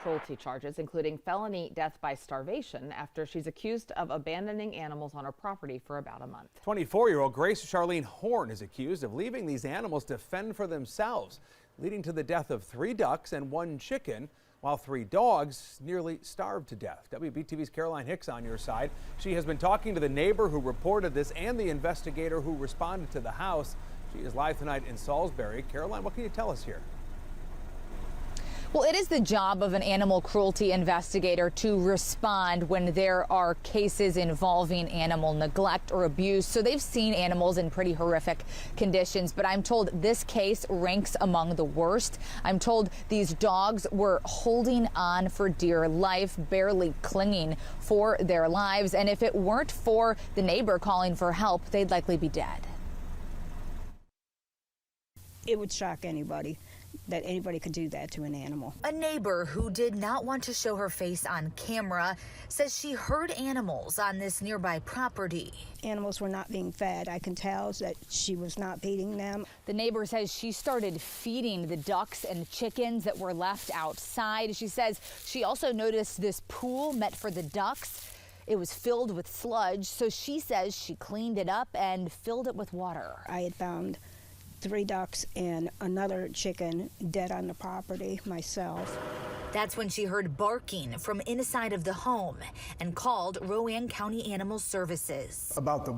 cruelty charges, including felony death by starvation, after she's accused of abandoning animals on her property for about a month. 24-year-old Grace Charlene Horn is accused of leaving these animals to fend for themselves, leading to the death of 3 ducks and 1 chicken, while 3 dogs nearly starved to death. WBTV's Caroline Hicks on your side. She has been talking to the neighbor who reported this and the investigator who responded to the house. She is live tonight in Salisbury. Caroline, what can you tell us here? Well, it is the job of an animal cruelty investigator to respond when there are cases involving animal neglect or abuse. So they've seen animals in pretty horrific conditions, but I'm told this case ranks among the worst. I'm told these dogs were holding on for dear life, barely clinging for their lives. And if it weren't for the neighbor calling for help, they'd likely be dead. It would shock anybody that anybody could do that to an animal. A neighbor who did not want to show her face on camera says she heard animals on this nearby property. Animals were not being fed. I can tell that she was not feeding them. The neighbor says she started feeding the ducks and chickens that were left outside. She says she also noticed this pool meant for the ducks. It was filled with sludge, so she says she cleaned it up and filled it with water. I had found 3 ducks and another chicken dead on the property myself. That's when she heard barking from inside of the home and called Rowan County Animal Services. About the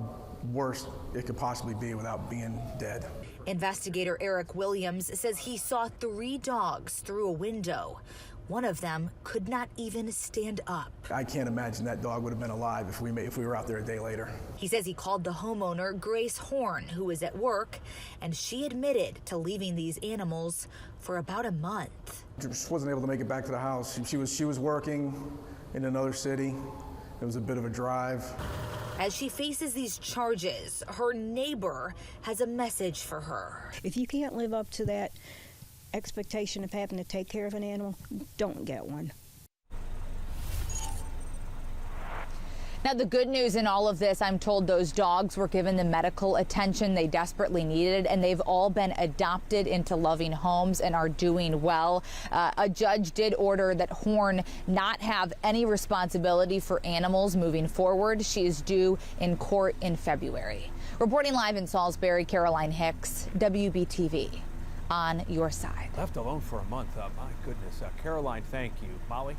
worst it could possibly be without being dead. Investigator Eric Williams says he saw 3 dogs through a window. One of them could not even stand up. I can't imagine that dog would have been alive if we were out there a day later. He says he called the homeowner, Grace Horn, who was at work, and she admitted to leaving these animals for about a month. She just wasn't able to make it back to the house. She was working in another city. It was a bit of a drive. As she faces these charges, her neighbor has a message for her. If you can't live up to that expectation of having to take care of an animal, don't get one. Now, the good news in all of this, I'm told those dogs were given the medical attention they desperately needed, and they've all been adopted into loving homes and are doing well. A judge did order that Horn not have any responsibility for animals moving forward. She is due in court in February. Reporting live in Salisbury, Caroline Hicks, WBTV. On your side. Left alone for a month. My goodness. Caroline, thank you. Molly?